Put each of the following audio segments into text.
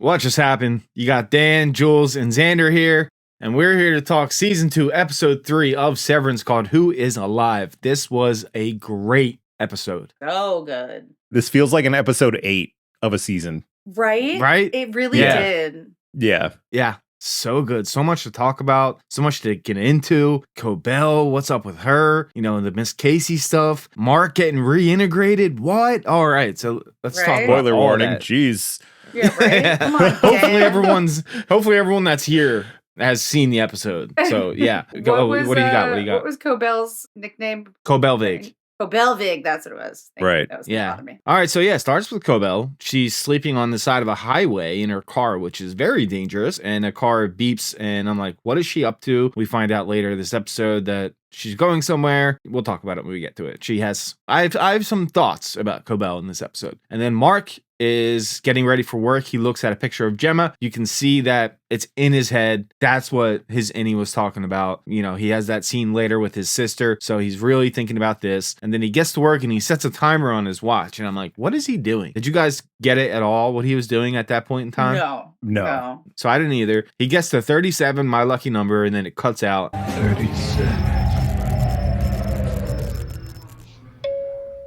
What just happened? You got Dan, Jules, and Xander here, and we're here to talk Season 2, Episode 3 of Severance called Who is Alive? This was a great episode. So good. This feels like an episode 8 of a season. Right? It really did. Yeah. Yeah. So good. So much to talk about. So much to get into. Cobel, what's up with her? You know, the Miss Casey stuff. Mark getting reintegrated. What? All right. So let's talk about spoiler all warning. that. Jeez. Yeah, right? Come on, Hopefully everyone that's here has seen the episode. So yeah. What do you got? What was Cobel's nickname? Cobelvig. Cobelvig, that's what it was. Thank Right. you. That was gonna bother me. All right. So yeah, it starts with Cobel. She's sleeping on the side of a highway in her car, which is very dangerous. And a car beeps, and I'm like, what is she up to? We find out later this episode that she's going somewhere. We'll talk about it when we get to it. I have some thoughts about Cobel in this episode. And then Mark is getting ready for work. He looks at a picture of Gemma. You can see that it's in his head. That's what his Innie was talking about. You know, he has that scene later with his sister. So he's really thinking about this. And then he gets to work and he sets a timer on his watch. And I'm like, what is he doing? Did you guys get it at all, what he was doing at that point in time? No. So I didn't either. He gets to 37, my lucky number, and then it cuts out. 37.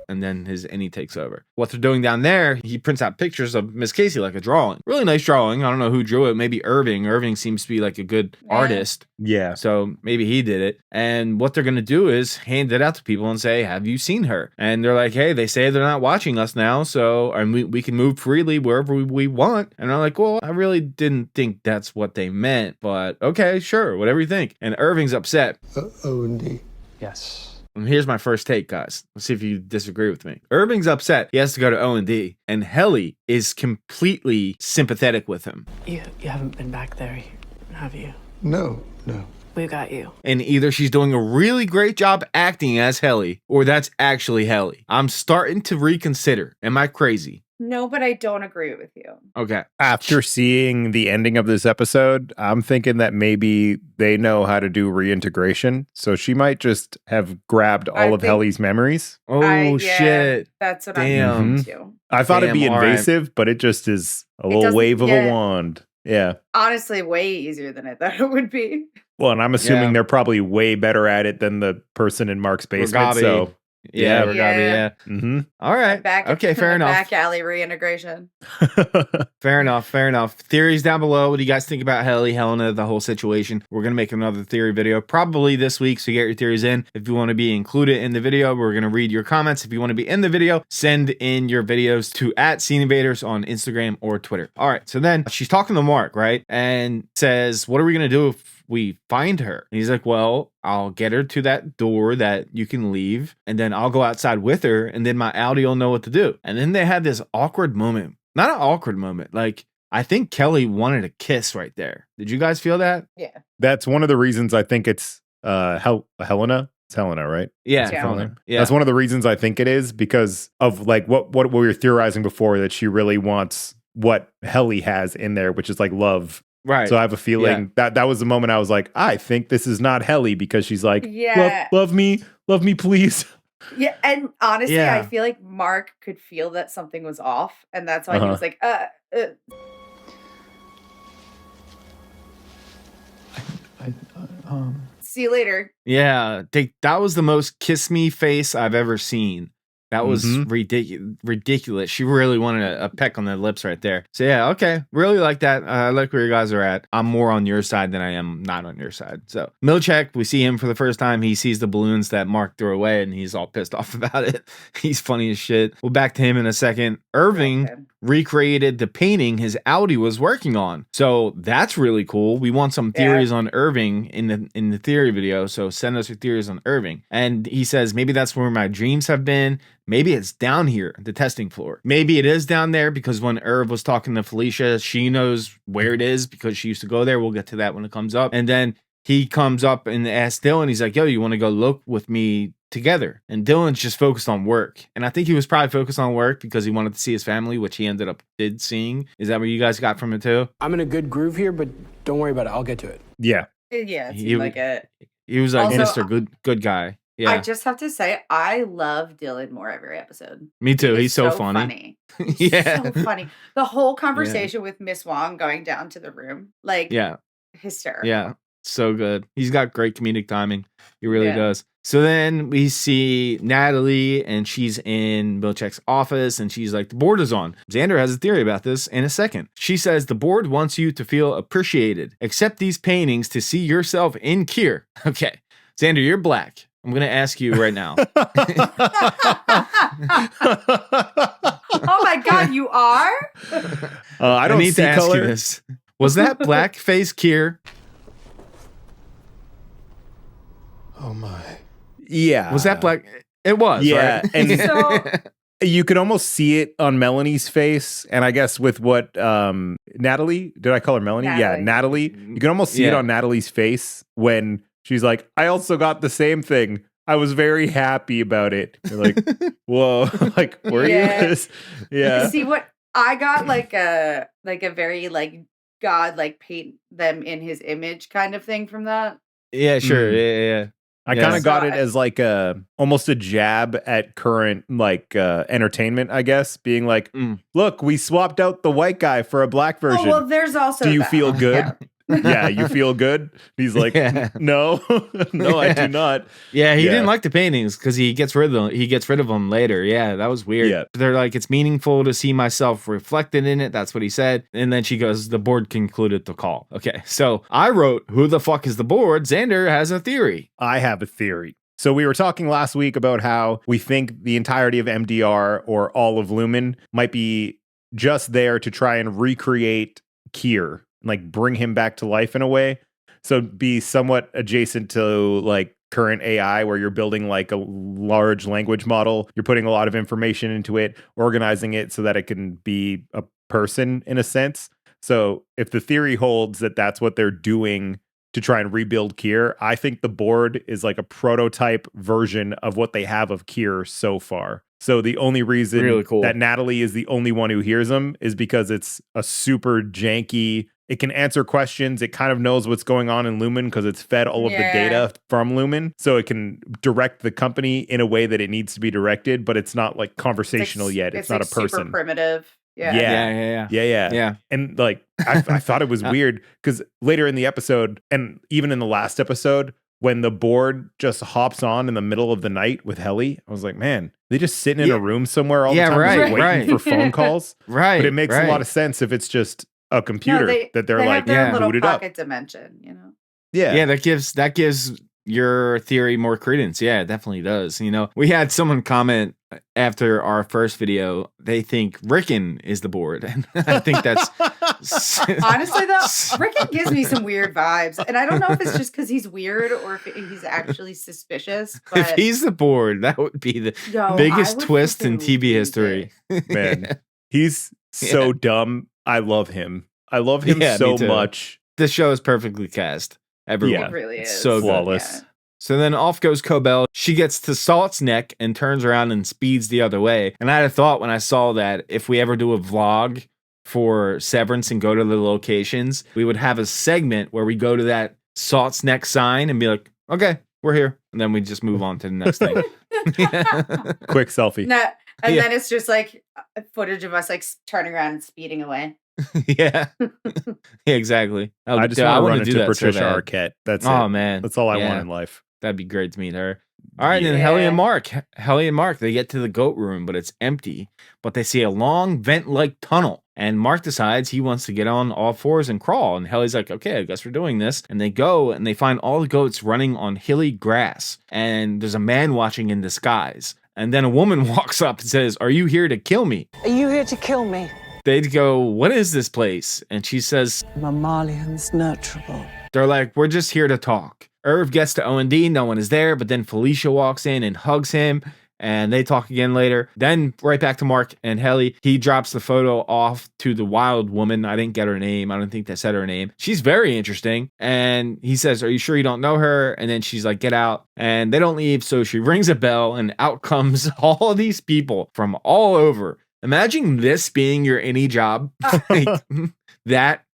And then his Innie takes over. What they're doing down there, he prints out pictures of Miss Casey, like a drawing. Really nice drawing. I don't know who drew it. Maybe Irving. Irving seems to be like a good artist. Yeah. So maybe he did it. And what they're going to do is hand it out to people and say, have you seen her? And they're like, hey, they say they're not watching us now. So we can move freely wherever we want. And I'm like, well, I really didn't think that's what they meant. But okay, sure. Whatever you think. And Irving's upset. O&D. Yes. And here's my first take, guys. Let's see if you disagree with me. Irving's upset. He has to go to O&D. And Helly is completely sympathetic with him. You haven't been back there, have you? No. We got you. And either she's doing a really great job acting as Helly, or that's actually Helly. I'm starting to reconsider. Am I crazy? No, but I don't agree with you. Okay. After seeing the ending of this episode, I'm thinking that maybe they know how to do reintegration. So she might just have grabbed all of Helly's memories. Oh, shit. That's what Damn. I'm thinking too. I thought it'd be Damn, all invasive, but it just is a little wave of a wand. Yeah. Honestly, way easier than I thought it would be. Well, and I'm assuming they're probably way better at it than the person in Mark's basement. Ragabi. So Yeah. Mm-hmm. All right. Okay, fair enough. Back alley reintegration. Fair enough. Theories down below. What do you guys think about Helly, Helena, the whole situation? We're going to make another theory video probably this week, so get your theories in. If you want to be included in the video, we're going to read your comments. If you want to be in the video, send in your videos to @SceneInvaders on Instagram or Twitter. All right, so then she's talking to Mark, right? And says, what are we going to do if we find her? And he's like, well, I'll get her to that door that you can leave, and then I'll go outside with her, and then my Audi will know what to do. And then they had this awkward moment. Not an awkward moment. Like, I think Kelly wanted a kiss right there. Did you guys feel that? Yeah. That's one of the reasons I think it's Helena. It's Helena, right? Yeah. Helena. Yeah. That's one of the reasons I think it is, because of like what we were theorizing before, that she really wants what Helly has in there, which is like love. Right. So I have a feeling that was the moment I was like, I think this is not Helly, because she's like, love me, please. Yeah, and honestly, I feel like Mark could feel that something was off, and that's why he was like, see you later. Yeah, that was the most kiss me face I've ever seen. That was ridiculous. She really wanted a peck on the lips right there. So yeah, okay. Really like that. I like where you guys are at. I'm more on your side than I am not on your side. So Milchek, we see him for the first time. He sees the balloons that Mark threw away and he's all pissed off about it. He's funny as shit. We'll back to him in a second. Irving recreated the painting his Audi was working on. So that's really cool. We want some theories on Irving in the theory video. So send us your theories on Irving. And he says, maybe that's where my dreams have been. Maybe it's down here, the testing floor. Maybe it is down there because when Irv was talking to Felicia, she knows where it is because she used to go there. We'll get to that when it comes up. And then he comes up and asks Dylan, he's like, yo, you want to go look with me together? And Dylan's just focused on work. And I think he was probably focused on work because he wanted to see his family, which he ended up seeing. Is that what you guys got from it too? I'm in a good groove here, but don't worry about it. I'll get to it. Yeah. Yeah, it seemed like it. He was like Mr. Good guy. Yeah. I just have to say, I love Dylan more every episode. Me too. He's so funny. So funny. The whole conversation with Miss Wong going down to the room, like, hysterical. Yeah, so good. He's got great comedic timing. He really does. So then we see Natalie, and she's in Milchek's office, and she's like, the board is on. Xander has a theory about this in a second. She says, the board wants you to feel appreciated. Accept these paintings to see yourself in Kier. Okay, Xander, you're black. I'm going to ask you right now. Oh my God, you are? I don't need see to ask color. you this. Was that blackface Kier? Oh my. Yeah. Was that black? It was, Yeah, right? and So, you could almost see it on Melanie's face, and I guess with what Natalie, did I call her Melanie? Yeah, Natalie. You can almost see it on Natalie's face when she's like, I also got the same thing. I was very happy about it. You're like, whoa, like, were you? Yeah. see what I got, like a very like God, like paint them in his image kind of thing from that. Yeah, sure. Yeah. I kind of got it as like almost a jab at current like entertainment, I guess, being like, look, we swapped out the white guy for a black version. Oh, well, there's also Do you that. feel good? Yeah, you feel good? He's like, no, no, I do not. Yeah, he didn't like the paintings because he gets rid of them. He gets rid of them later. Yeah, that was weird. Yeah. They're like, it's meaningful to see myself reflected in it. That's what he said. And then she goes, the board concluded the call. Okay, so I wrote, who the fuck is the board? Xander has a theory. I have a theory. So we were talking last week about how we think the entirety of MDR or all of Lumen might be just there to try and recreate Kier, like bring him back to life in a way. So be somewhat adjacent to like current AI where you're building like a large language model. You're putting a lot of information into it, organizing it so that it can be a person in a sense. So if the theory holds that that's what they're doing to try and rebuild Kier, I think the board is like a prototype version of what they have of Kier so far. So the only reason that Natalie is the only one who hears them is because it's a super janky. It can answer questions. It kind of knows what's going on in Lumen because it's fed all of the data from Lumen. So it can direct the company in a way that it needs to be directed, but it's not like conversational yet. It's not like a person. Super primitive. Yeah. And like, I thought it was weird because later in the episode, and even in the last episode, when the board just hops on in the middle of the night with Helly, I was like, man, they just sitting in a room somewhere all the time just waiting for phone calls. Right. But it makes a lot of sense if it's just a computer that they're like, have their little booted pocket up. dimension, you know? Yeah, that gives your theory more credence. Yeah, it definitely does. You know, we had someone comment after our first video, they think Ricken is the board. And I think that's honestly though, Ricken gives me some weird vibes. And I don't know if it's just because he's weird or if he's actually suspicious. But if he's the board, that would be the biggest twist in TV history. Man, he's so dumb. I love him. I love him so much. The show is perfectly cast. Everyone. It really is. So flawless. Good. So then off goes Cobel. She gets to Salt's neck and turns around and speeds the other way. And I had a thought when I saw that if we ever do a vlog for Severance and go to the locations, we would have a segment where we go to that Salt's neck sign and be like, okay, we're here. And then we just move on to the next thing. Quick selfie. And then it's just like footage of us like turning around and speeding away. Yeah, exactly. I just want to run into Patricia Arquette. That's it. Oh man, that's all I want in life. That'd be great to meet her. All right, and then Helly and Mark, they get to the goat room, but it's empty. But they see a long vent-like tunnel, and Mark decides he wants to get on all fours and crawl. And Helly's like, okay, I guess we're doing this. And they go, and they find all the goats running on hilly grass. And there's a man watching in disguise. And then a woman walks up and says, are you here to kill me? Are you here to kill me? They'd go, what is this place? And she says, Mammalian's nurturable. They're like, we're just here to talk. Irv gets to O&D, no one is there, but then Felicia walks in and hugs him, and they talk again later. Then right back to Mark and Helly. He drops the photo off to the wild woman. I didn't get her name. I don't think they said her name. She's very interesting. And he says, are you sure you don't know her? And then she's like, get out. And they don't leave, so she rings a bell, and out comes all of these people from all over. Imagine this being your Innie job. Like, that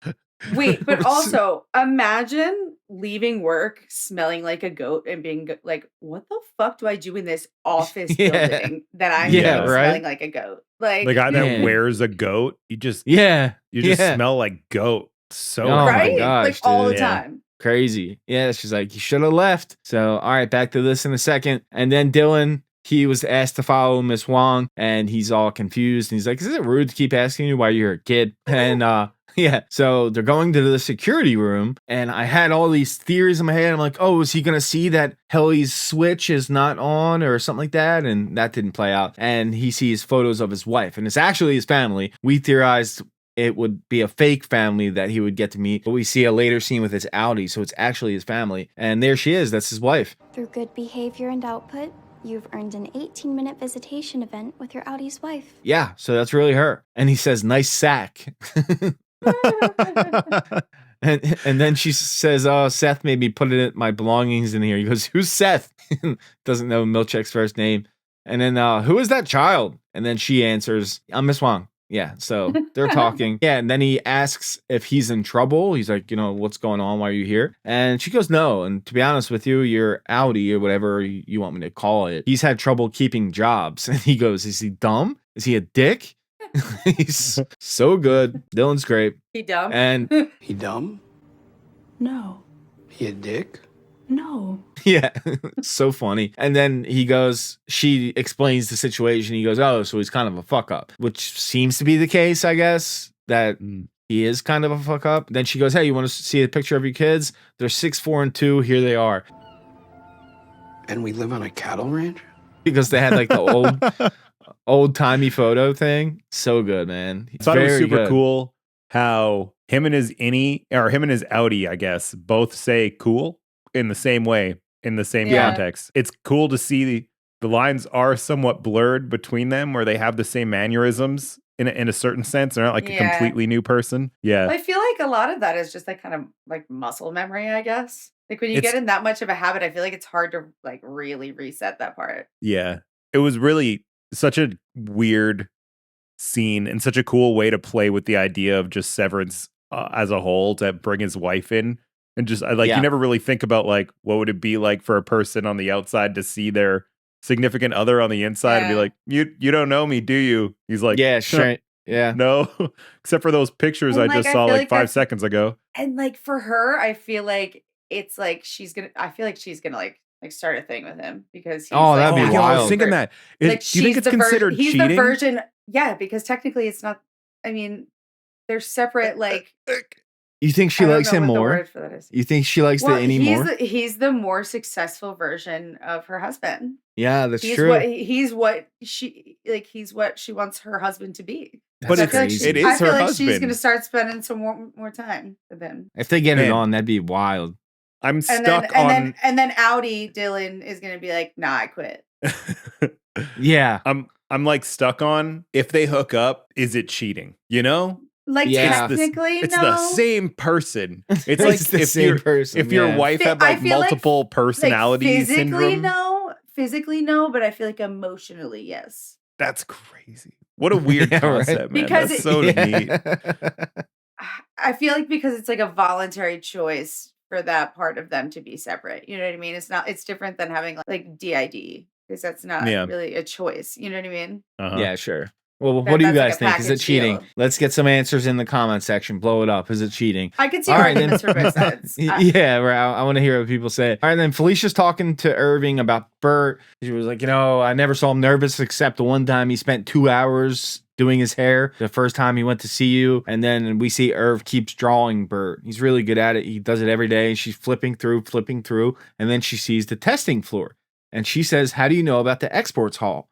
Wait, but also imagine leaving work smelling like a goat and being like, what the fuck do I do in this office building that I'm smelling like a goat? Like the guy that wears a goat, you just smell like goat. So right? My gosh, like all the dude. time. Crazy. Yeah, she's like, you should have left. So, all right, back to this in a second. And then Dylan, he was asked to follow Miss Wong, and he's all confused. And he's like, is it rude to keep asking you why you're a kid? And yeah, so they're going to the security room, and I had all these theories in my head. I'm like, oh, is he going to see that Helly's switch is not on or something like that? And that didn't play out. And he sees photos of his wife, and it's actually his family. We theorized it would be a fake family that he would get to meet, but we see a later scene with his Audi, so it's actually his family. And there she is. That's his wife. Through good behavior and output, you've earned an 18-minute visitation event with your Audi's wife. Yeah, so that's really her. And he says, nice sack. and then she says, oh, Seth made me put my belongings in here. He goes, who's Seth? Doesn't know Milchek's first name. And then, who is that child? And then she answers, I'm Miss Wong. Yeah, so they're talking. Yeah, and then he asks if he's in trouble. He's like, what's going on? Why are you here? And she goes, no. And to be honest with you, your Audi or whatever you want me to call it, he's had trouble keeping jobs. And he goes, is he dumb? Is he a dick? He's so good. Dylan's great. He dumb? And He dumb? No. He a dick? No. yeah, so funny. And then she explains the situation. He goes, oh, so he's kind of a fuck up, which seems to be the case, I guess, that he is kind of a fuck up. Then she goes, hey, you want to see a picture of your kids? They're 6, 4, and 2. Here they are. And we live on a cattle ranch? Because they had like the old-timey photo thing. So good, man. I thought it was super cool how him and his Innie, or him and his Audi, I guess, both say cool in the same way, in the same context. It's cool to see the lines are somewhat blurred between them, where they have the same mannerisms in a certain sense. They're not like a completely new person. Yeah. I feel like a lot of that is just like kind of like muscle memory, I guess. Like when you get in that much of a habit, I feel like it's hard to like really reset that part. Yeah. It was really such a weird scene and such a cool way to play with the idea of just Severance as a whole, to bring his wife in. And just you never really think about like, what would it be like for a person on the outside to see their significant other on the inside and be like, you don't know me, do you? He's like, yeah, sure. Yeah. No, except for those pictures I just saw like 5 seconds ago. And like for her, I feel like it's like I feel like she's gonna like start a thing with him because he's that'd be wild. I was thinking that. Do you think it's considered cheating? He's the version, because technically it's not. I mean, they're separate. Like, you think she likes him more? The word for that is. You think she likes the Innie more? He's the more successful version of her husband. Yeah, that's true. He's what she wants her husband to be. But it is her husband. I feel like she's gonna start spending some more time with him. If they get it on, that'd be wild. I'm stuck on. And then Audi Dylan is gonna be like, nah, I quit. Yeah, I'm like stuck on, if they hook up, is it cheating? Like technically, it's the same person. It's like the same person. If your wife had like multiple personality syndrome. Physically no, but I feel like emotionally yes. That's crazy. What a weird concept, man. Because that's so neat. I feel like because it's like a voluntary choice for that part of them to be separate. You know what I mean? It's different than having like DID, because that's not really a choice. You know what I mean? Yeah, sure. Well, what do you guys think? Is it cheating? Let's get some answers in the comment section. Blow it up. Is it cheating? I could see arguments for both sides. Yeah, I want to hear what people say. All right, then Felicia's talking to Irving about Bert. She was like, I never saw him nervous except the one time he spent 2 hours doing his hair, the first time he went to see you. And then we see Irv keeps drawing Bert. He's really good at it. He does it every day. She's flipping through. And then she sees the testing floor. And she says, how do you know about the exports hall?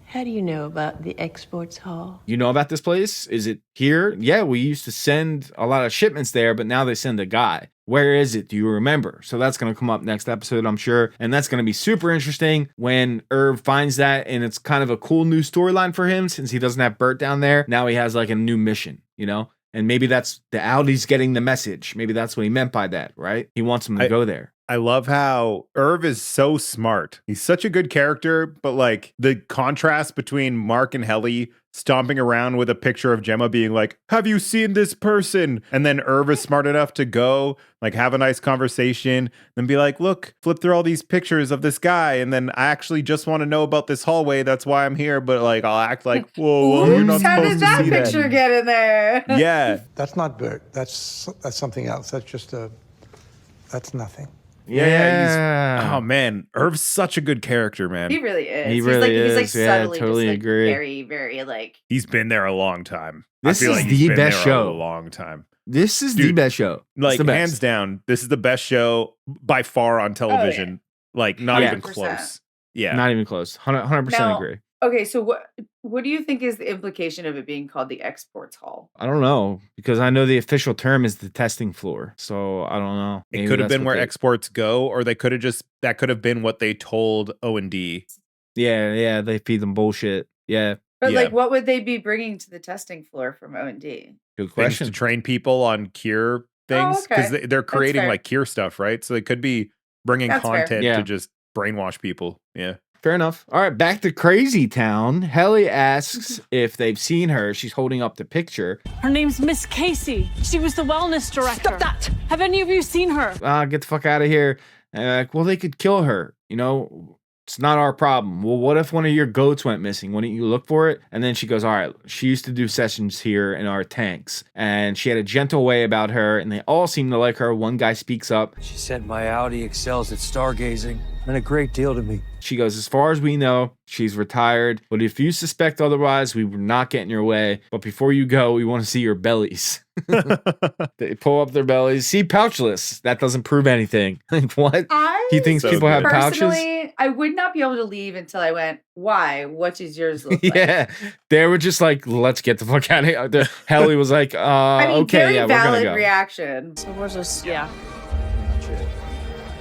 How do you know about the exports hall? You know about this place? Is it here? Yeah, we used to send a lot of shipments there, but now they send a guy. Where is it? Do you remember? So that's going to come up next episode, I'm sure. And that's going to be super interesting when Irv finds that. And it's kind of a cool new storyline for him since he doesn't have Bert down there. Now he has like a new mission, And maybe that's the Audi's getting the message. Maybe that's what he meant by that, right? He wants him to go there. I love how Irv is so smart. He's such a good character, but like the contrast between Mark and Helly stomping around with a picture of Gemma being like, have you seen this person? And then Irv is smart enough to go like have a nice conversation, then be like, look, flip through all these pictures of this guy. And then I actually just want to know about this hallway. That's why I'm here. But like, I'll act like, whoa, you're not how supposed did to that see picture get in there? Yeah. That's not Bert. That's something else. That's nothing. Yeah. Oh man, Irv's such a good character, man. He really is. He really is. He's like subtly totally just like agree. very, very like. He's been there a long time. This I feel is like he's the been best there show. a long time. This is the Dude, best show. It's Like the best. hands down, this is the best show by far on television. Like not even 100%. close. Yeah. Not even close. 100% Now, agree. Okay, so what do you think is the implication of it being called the exports hall? I don't know, because I know the official term is the testing floor. So I don't know. It Maybe could have that's been what where they- exports go, or they could have just that could have been what they told O&D. Yeah, they feed them bullshit. Yeah, But Yeah. like, what would they be bringing to the testing floor from O&D? good Things question. to train people on Kier things because okay. they're creating fair. like Kier stuff, right? So they could be bringing That's fair. content Yeah. to just brainwash people. Yeah. Fair enough. All right, back to Crazy Town. Helly asks if they've seen her. She's holding up the picture. Her name's Miss Casey. She was the wellness director. Stop that! Have any of you seen her? Get the fuck out of here. Like, well, they could kill her. You know, it's not our problem. Well, what if one of your goats went missing? Wouldn't you look for it? And then she goes, all right, she used to do sessions here in our tanks. And she had a gentle way about her, and they all seem to like her. One guy speaks up. She said my Audi excels at stargazing. Meant a great deal to me. She goes, as far as we know, she's retired. But if you suspect otherwise, we will not get in your way. But before you go, we want to see your bellies. They pull up their bellies. See, pouchless. That doesn't prove anything. Like, what? He thinks So people have good. pouches? Personally, I would not be able to leave until I went, why? What does yours look like? Yeah. They were just like, let's get the fuck out of here. Helly was like, I mean, okay, very yeah, we're going valid to go. reaction. So we're just, yeah.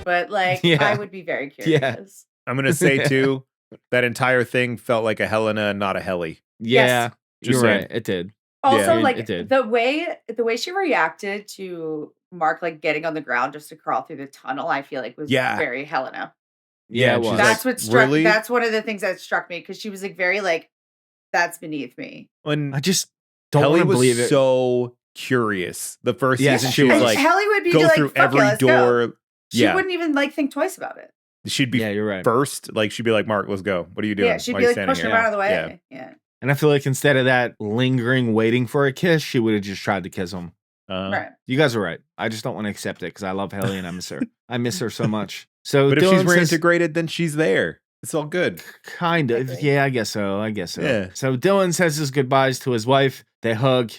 But like, Yeah. I would be very curious. I'm gonna say too, that entire thing felt like a Helena and not a Helly. Yeah. Yes. Just You're saying. right. It did. Also, Yeah, like it did. the way she reacted to Mark like getting on the ground just to crawl through the tunnel, I feel like was Yeah. very Helena. Yeah, it she's was. That's like, what struck. really? That's one of the things that struck me because she was like very like, that's beneath me. When I just don't Helly want to was believe it. so curious. The first Yes, season, she she was was. like, Helly would be go like, through fuck yeah, every let's go. door. She Yeah, wouldn't even like think twice about it. she'd be Yeah, you're right. first. Like she'd be like, Mark, let's go. What are you doing? Yeah, she'd Why are be you like standing pushing here? him out of the way. Yeah. Yeah. And I feel like instead of that lingering, waiting for a kiss, she would have just tried to kiss him. Right. You guys are right. I just don't want to accept it because I love Helly and I miss her. I miss her so much. So But if Dylan she's says- reintegrated, then she's there. It's all good. Kind of. Exactly. Yeah, I guess so. Yeah. So Dylan says his goodbyes to his wife. They hug.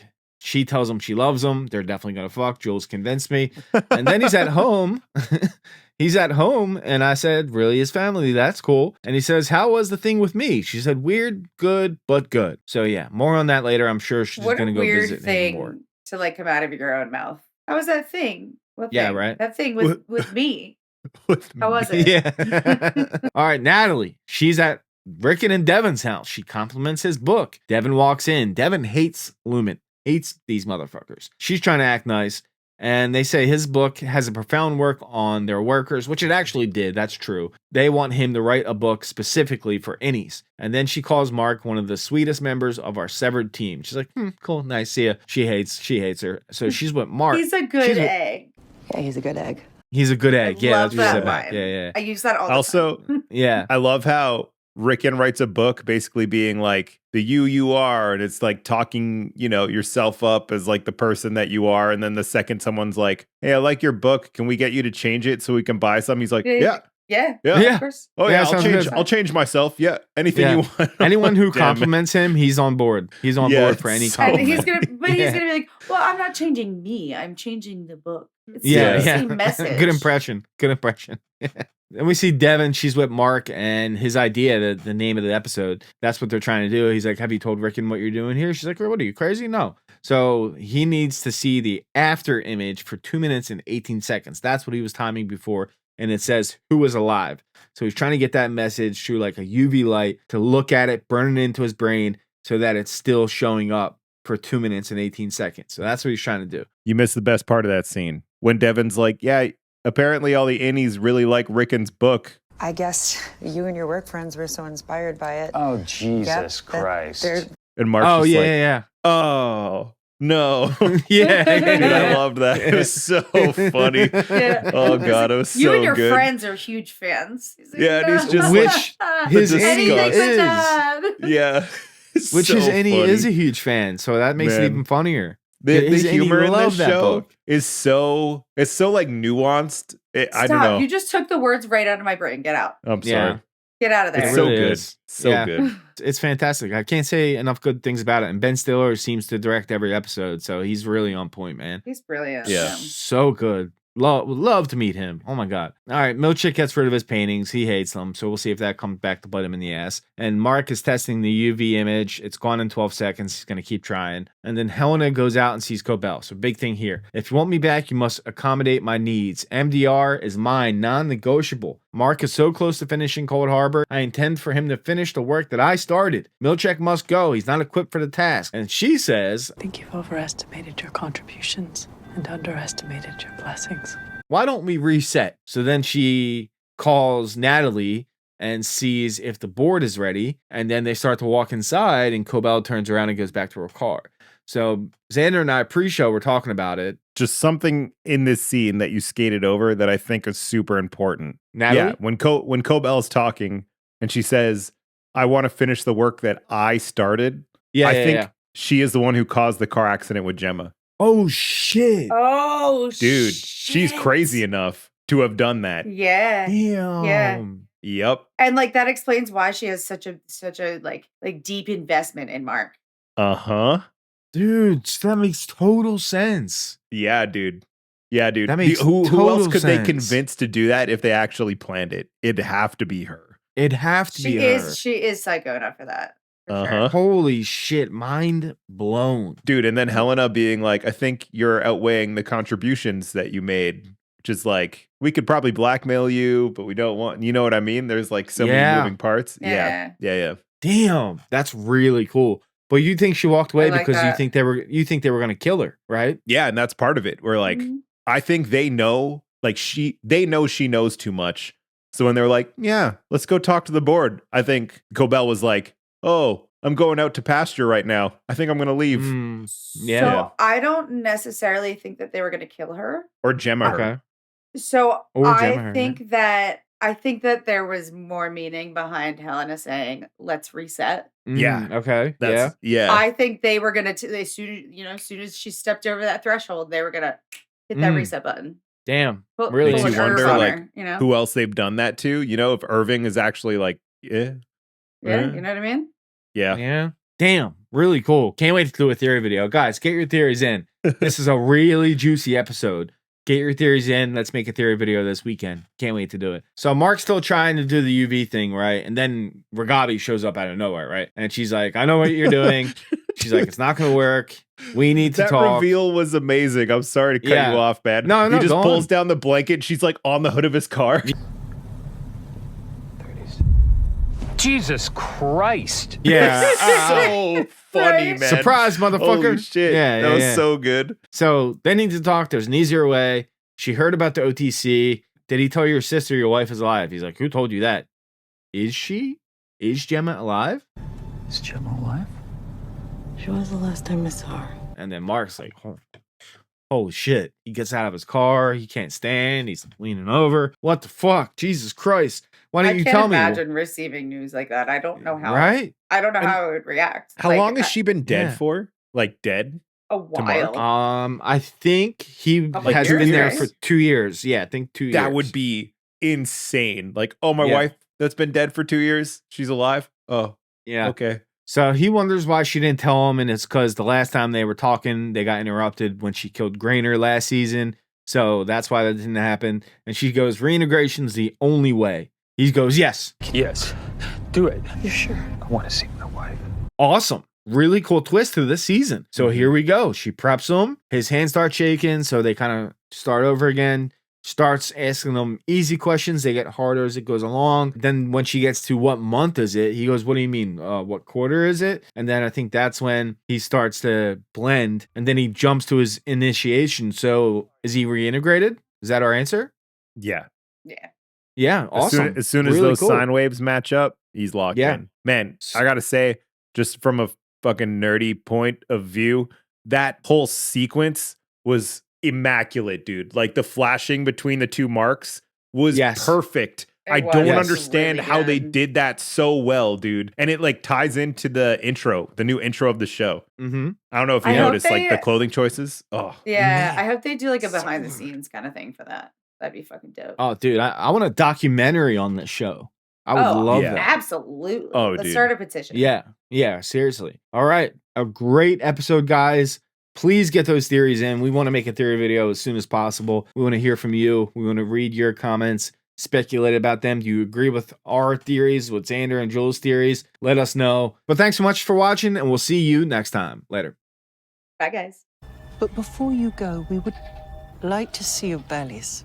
She tells him she loves him. They're definitely going to fuck. Jules convinced me. And then he's at home. He's at home. And I said, really, his family? That's cool. And he says, how was the thing with me? She said, weird, good, but good. So yeah, more on that later. I'm sure she's What going a to go weird visit him more. thing to like come out of your own mouth. How was that thing? What Yeah, thing? right. That thing with me. With How was it? Yeah. All right, Natalie. She's at Ricken and Devin's house. She compliments his book. Devin walks in. Devin hates Lumen. Hates these motherfuckers. She's trying to act nice. And they say his book has a profound work on their workers, which it actually did. That's true. They want him to write a book specifically for Innies. And then she calls Mark one of the sweetest members of our severed team. She's like, cool, nice, see ya. She hates her. So she's with Mark. He's a good She's with- egg. Yeah, he's a good egg. He's a good egg. I Yeah, love that's what she that said back. line. Yeah. I use that all the Also, time. Yeah. I love how Ricken writes a book basically being like the you are, and it's like talking, yourself up as like the person that you are. And then the second someone's like, hey, I like your book. Can we get you to change it so we can buy some? He's like, yeah. Yeah. Yeah. Of course. Oh Yeah, yeah, sounds good. I'll change myself. Yeah. Anything Yeah. you want. Anyone who Damn it. compliments him, he's on board. He's on Yeah, board for any so And compliment. he's Yeah. gonna be like, well, I'm not changing me. I'm changing the book. It's Yeah, the yeah. same message. Good impression. Then we see Devin. She's with Mark, and his idea, the name of the episode, that's what they're trying to do. He's like, have you told Ricken what you're doing here? She's like, what are you, crazy? No. So he needs to see the after image for 2 minutes and 18 seconds. That's what he was timing before. And it says who was alive. So he's trying to get that message through like a UV light to look at it, burn it into his brain so that it's still showing up for 2 minutes and 18 seconds. So that's what he's trying to do. You missed the best part of that scene when Devin's like, yeah, Apparently all the innies really like Ricken's book. I guess you and your work friends were so inspired by it. Oh, Jesus Christ. And Mark's Oh, just yeah, like, yeah. oh, no. Yeah. Dude, I loved that. It was so funny. Yeah. Oh, God, it was so good. You and your friends are huge fans. He's like, Yeah, and he's just Which his anything Innie but is. that. Yeah. It's Which so his Innie funny. is a huge fan, so that makes Man. it even funnier. The His Innie humor in loved this that show book. is so like nuanced. I don't know. You just took the words right out of my brain. Get out. I'm Yeah. sorry. Get out of there. It's It so really good. is. So Yeah. good. It's fantastic. I can't say enough good things about it. And Ben Stiller seems to direct every episode, so he's really on point, man. He's brilliant. Yeah. So good. Love to meet him. Oh my god. All right, Milchick gets rid of his paintings. He hates them, so we'll see if that comes back to bite him in the ass. And Mark is testing the UV image. It's gone in 12 seconds. He's gonna keep trying. And then Helena goes out and sees Cobel. So big thing here. If you want me back, you must accommodate my needs. MDR is mine, non-negotiable. Mark is so close to finishing Cold Harbor. I intend for him to finish the work that I started. Milchick must go. He's not equipped for the task. And she says, I think you've overestimated your contributions and underestimated your blessings. why don't we reset? So then she calls Natalie and sees if the board is ready. And then they start to walk inside and Cobel turns around and goes back to her car. So Xander and I pre-show were talking about it. Just something in this scene that you skated over that I think is super important. Natalie? Yeah, when Cobel's talking and she says, I want to finish the work that I started. I think she is the one who caused the car accident with Gemma. Oh, shit. Oh, Dude, shit. she's crazy enough to have done that. Yeah. Damn. Yeah. Yep. And like that explains why she has such a like deep investment in Mark. Uh-huh. Dude, that makes total sense. Yeah, dude. Yeah, dude. That makes who else total could they sense. convince to do that if they actually planned it? It'd have to be her. It'd have to be her. She is psycho enough for that. For Uh-huh. sure. Holy shit, mind blown. Dude, and then Helena being like, I think you're outweighing the contributions that you made, which is like, we could probably blackmail you, but we don't want, you know what I mean? There's like so many moving parts. Yeah. Yeah. Damn, that's really cool. But you think she walked away I like because that. you think they were gonna kill her, right? Yeah, and that's part of it. We're like, Mhm. I think they know, like they know she knows too much. So when they're like, yeah, let's go talk to the board, I think Cobel was like, oh, I'm going out to pasture right now. I think I'm going to leave. Yeah. So I don't necessarily think that they were going to kill her. Or Gemma her. Okay. So Or Gemma her, I think that there was more meaning behind Helena saying, "Let's reset." Yeah. Okay. That's, yeah. I think they were gonna. As soon as she stepped over that threshold, they were gonna hit that reset button. Damn. Pull- Really pull Makes an you wonder, Irv on like, her, you know? who else they've done that to? You know, if Irving is actually like, yeah. Yeah, you know what I mean? Yeah. Yeah. Damn. Really cool. Can't wait to do a theory video. Guys, get your theories in. This is a really juicy episode. Get your theories in. Let's make a theory video this weekend. Can't wait to do it. So Mark's still trying to do the UV thing, right? And then Ragabi shows up out of nowhere, right? And she's like, I know what you're doing. She's like, it's not going to work. We need to That talk. reveal was amazing. I'm sorry to cut you off, man. No, he just go pulls on. down the blanket. She's like on the hood of his car. Jesus Christ. Yeah. So funny, Right? man. Surprise, motherfucker. Holy shit. Yeah, that was yeah. so good. So they need to talk. There's an easier way. She heard about the OTC. Did he tell your sister your wife is alive? He's like, who told you that? Is she? Is Gemma alive? Is Gemma alive? She was the last time I saw her. And then Mark's like, holy shit. He gets out of his car. He can't stand. He's leaning over. What the fuck? Jesus Christ. Why I don't you can't tell me? imagine receiving news like that. I don't know how. Right? I don't know And how I would react. How Like, long has she been dead yeah. for? Like dead? A Mark? while. I think he Couple has years, been there right? for 2 years. Yeah, I think 2 years. That would be insane. Like, oh, my Yeah. wife that's been dead for 2 years. She's alive. Oh, Yeah. okay. So he wonders why she didn't tell him, and it's because the last time they were talking, they got interrupted when she killed Grainer last season. So that's why that didn't happen. And she goes, reintegration's the only way. He goes, yes. Yes. Do it. You sure? I want to see my wife. Awesome. Really cool twist to this season. So here we go. She preps him. His hands start shaking. So they kind of start over again. Starts asking them easy questions. They get harder as it goes along. Then when she gets to what month is it, he goes, what do you mean? What quarter is it? And then I think that's when he starts to blend. And then he jumps to his initiation. So is he reintegrated? Is that our answer? Yeah. Yeah, awesome. As soon as really those cool. sine waves match up, he's locked in. Man, I gotta say, just from a fucking nerdy point of view, that whole sequence was immaculate, dude. Like the flashing between the two marks was perfect. I don't understand really how they good. did that so well, dude. And it like ties into the intro, the new intro of the show. Mm-hmm. I don't know if you I hope noticed like they- the clothing choices. Oh, Yeah, I hope they do like a behind the scenes kind of thing for that. That'd be fucking dope. Oh, dude, I want a documentary on this show. I would love that. Absolutely. Oh, Let's dude. start a petition. Yeah, seriously. All right. A great episode, guys. Please get those theories in. We want to make a theory video as soon as possible. We want to hear from you. We want to read your comments, speculate about them. Do you agree with our theories, with Xander and Joel's theories? Let us know. But thanks so much for watching, and we'll see you next time. Later. Bye, guys. But before you go, we would like to see your bellies.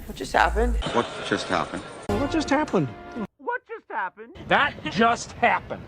What just happened? What just happened? What just happened? What just happened? That just happened.